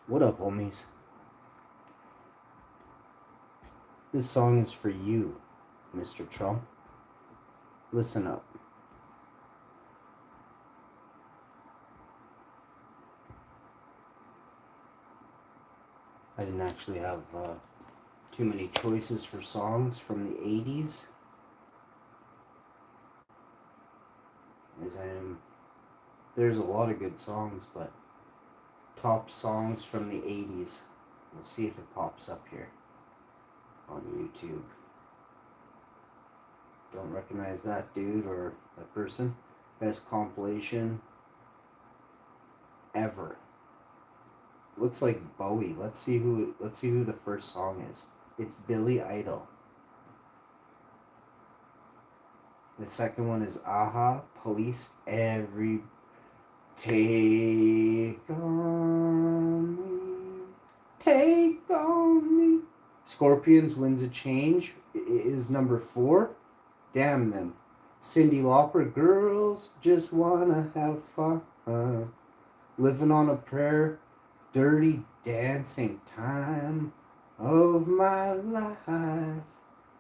What up, homies? This song is for you, Mr. Trump. Listen up. I didn't actually have too many choices for songs from the 80s. There's a lot of good songs, but top songs from the 80s. We'll see if it pops up here on YouTube. Don't recognize that dude or that person. Best compilation ever. Looks like Bowie. Let's see who the first song is. It's Billy Idol. The second one is Aha, Police, Every Take on Me. Take on Me. Scorpions, Winds of Change is number 4. Damn them. Cyndi Lauper, Girls Just Wanna Have Fun. Living on a Prayer. Dirty Dancing, Time of My Life.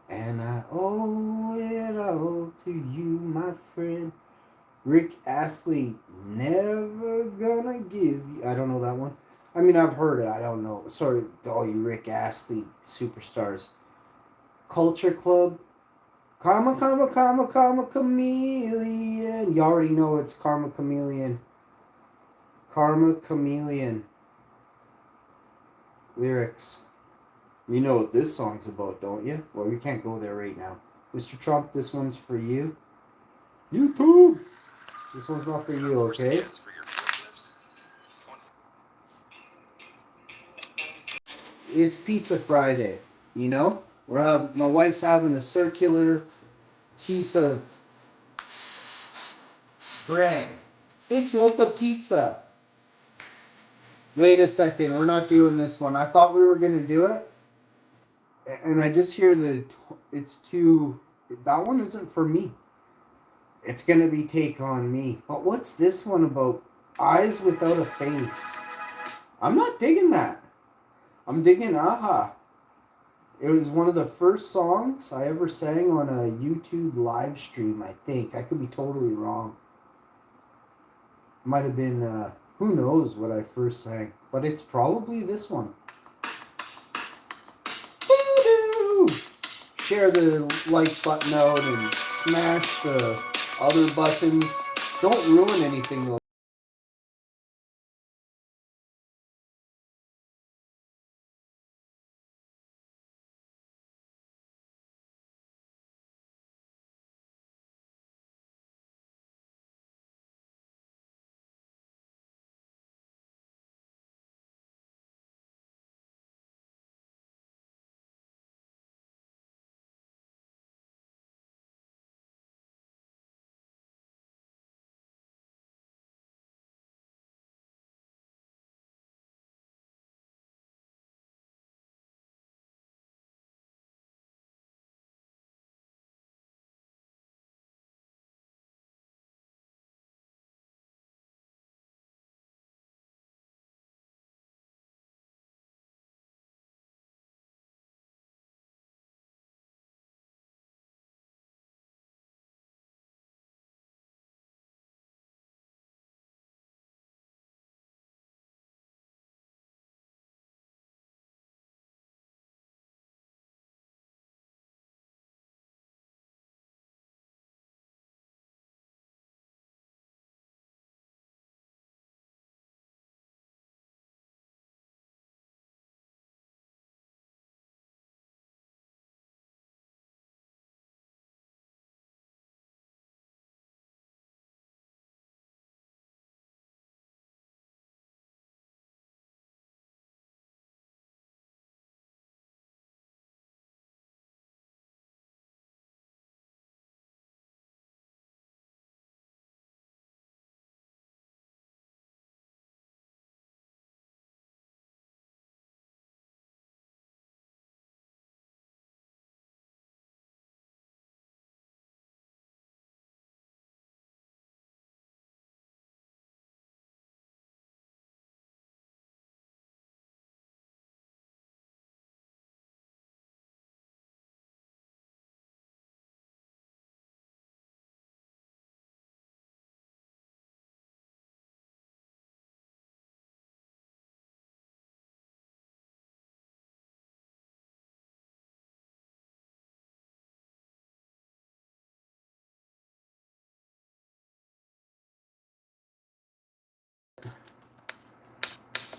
And I owe it all to you, my friend. Rick Astley, Never Gonna Give You. I don't know that one. I mean, I've heard it. I don't know. Sorry to all you Rick Astley superstars. Culture Club, Karma, Karma, Karma, Karma Chameleon. You already know it's Karma Chameleon. Karma Chameleon. Lyrics. You know what this song's about, don't you? Well, we can't go there right now. Mr. Trump, this one's for you. YouTube! This one's not for you, okay? It's Pizza Friday, you know? My wife's having a circular piece of bread. It's like a pizza. Wait a second, we're not doing this one. I thought we were going to do it. And I just hear it's too... That one isn't for me. It's going to be Take On Me. But what's this one about? Eyes Without a Face. I'm not digging that. I'm digging Aha. It was one of the first songs I ever sang on a YouTube live stream, I think. I could be totally wrong. Might have been, who knows what I first sang. But it's probably this one. Woo-hoo! Share the like button out and smash the other buttons. Don't ruin anything though.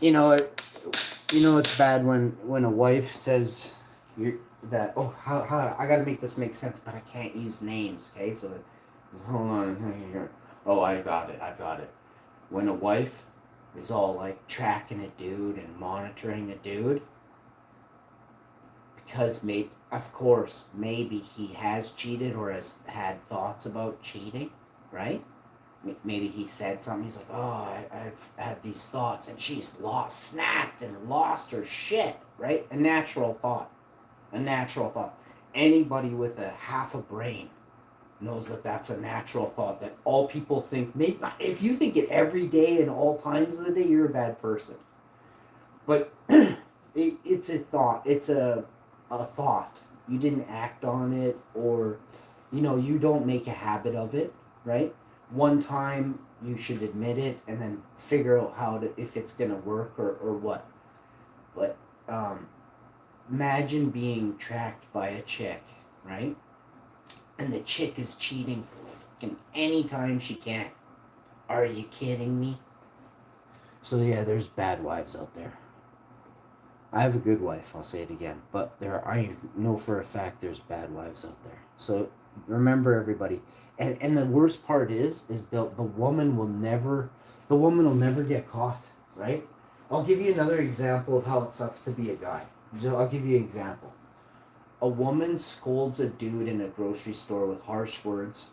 You know, it's bad when a wife says you're that. Oh, how I gotta make this make sense, but I can't use names. Okay, so hold on. Oh, I got it. When a wife is all like tracking a dude and monitoring a dude, because maybe, of course, maybe he has cheated or has had thoughts about cheating, right? Maybe he said something. He's like, "Oh, I've had these thoughts," and she's snapped, and lost her shit. Right? A natural thought. A natural thought. Anybody with a half a brain knows that that's a natural thought. That all people think. Maybe if you think it every day and all times of the day, you're a bad person. But it's a thought. It's a thought. You didn't act on it, or you don't make a habit of it, right? One time you should admit it and then figure out if it's gonna work or what. But imagine being tracked by a chick, right? And the chick is cheating anytime she can. Are you kidding me? So yeah, there's bad wives out there. I have a good wife, I'll say it again, but I know for a fact there's bad wives out there. So remember, everybody. And the worst part is the woman will never get caught, right? I'll give you another example of how it sucks to be a guy. I'll give you an example. A woman scolds a dude in a grocery store with harsh words.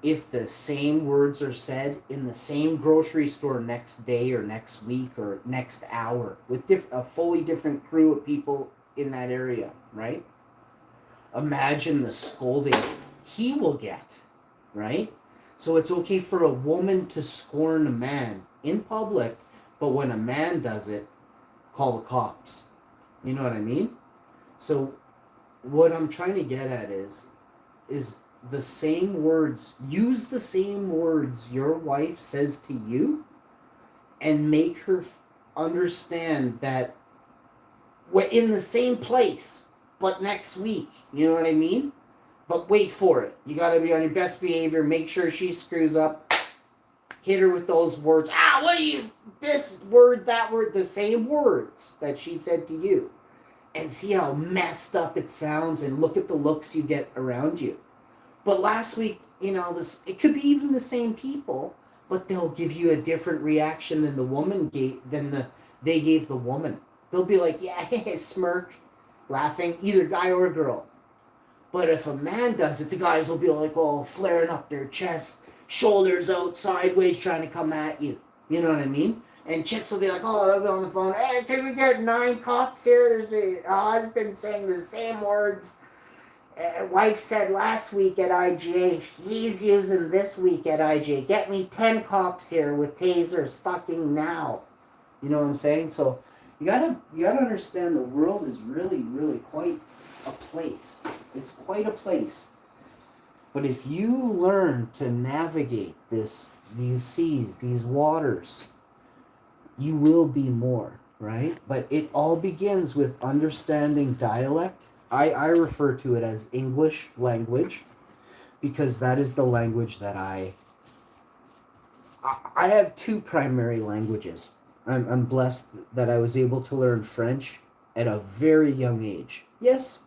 If the same words are said in the same grocery store next day or next week or next hour with a fully different crew of people in that area, right? Imagine the scolding he will get, right? So it's okay for a woman to scorn a man in public, but when a man does it, call the cops. You know what I mean? So what I'm trying to get at is the same words, use the same words your wife says to you and make her understand that we're in the same place, but next week. You know what I mean? But wait for it. You got to be on your best behavior. Make sure she screws up. Hit her with those words. What are you... This word, that word, the same words that she said to you. And see how messed up it sounds, and look at the looks you get around you. But last week, it could be even the same people, but they'll give you a different reaction than they gave the woman. They'll be like, yeah, smirk, laughing, either guy or girl. But if a man does it, the guys will be like, oh, flaring up their chest, shoulders out sideways, trying to come at you. You know what I mean? And chicks will be like, oh, they'll be on the phone, hey, can we get 9 cops here? There's a husband saying the same words wife said last week at IGA. He's using this week at IGA. Get me 10 cops here with tasers fucking now. You know what I'm saying? So you gotta understand the world is really, really quite a place. It's quite a place. But if you learn to navigate these seas, these waters, you will be more, right? But it all begins with understanding dialect. I refer to it as English language because that is the language that I have 2 primary languages. I'm blessed that I was able to learn French at a very young age. Yes,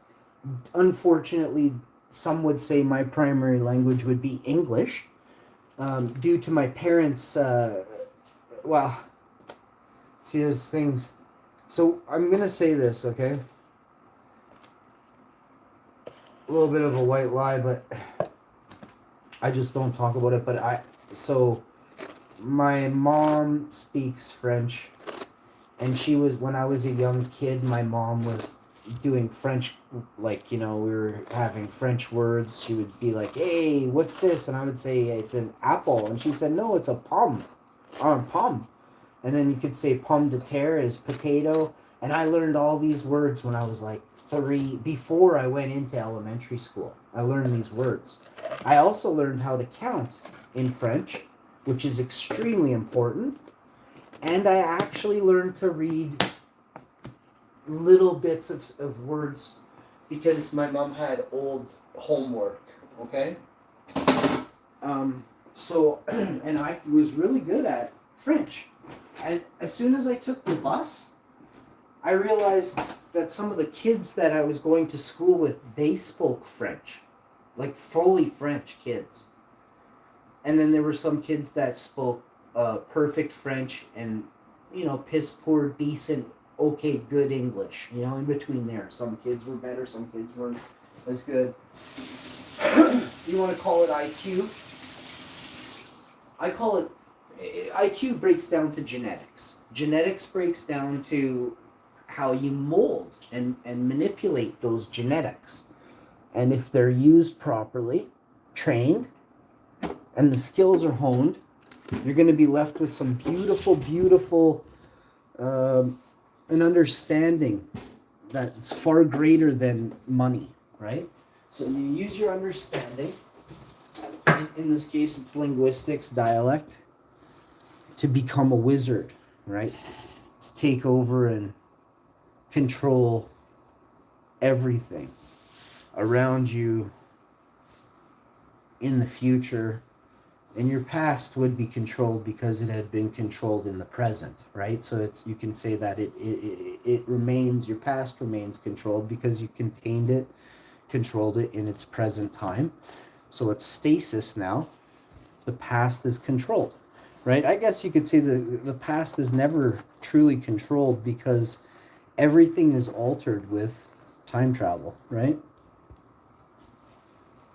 unfortunately, some would say my primary language would be English due to my parents, see, there's things. So I'm going to say this, okay? A little bit of a white lie, but I just don't talk about it. But so my mom speaks French, and when I was a young kid, my mom was doing French, like, we were having French words. She would be like, hey, what's this? And I would say, it's an apple. And she said, no, it's a pomme. Pomme. And then you could say pomme de terre is potato. And I learned all these words when I was like 3, before I went into elementary school. I learned these words. I also learned how to count in French, which is extremely important. And I actually learned to read little bits of words because my mom had old homework, okay? So, and I was really good at French. And as soon as I took the bus, I realized that some of the kids that I was going to school with, they spoke French. Like fully French kids. And then there were some kids that spoke perfect French and, you know, piss poor, decent, okay, good English. You know, in between there. Some kids were better, some kids weren't as good. You want to call it IQ? I call it, IQ breaks down to genetics. Genetics breaks down to how you mold and manipulate those genetics. And if they're used properly, trained, and the skills are honed, you're going to be left with some beautiful, beautiful, an understanding that's far greater than money, right? So you use your understanding, in this case it's linguistics, dialect, to become a wizard, right? To take over and control everything around you in the future. And your past would be controlled because it had been controlled in the present, right? So it's, you can say that it remains, your past remains controlled because you contained it, controlled it in its present time. So it's stasis now. The past is controlled, right? I guess you could say the past is never truly controlled because everything is altered with time travel, right?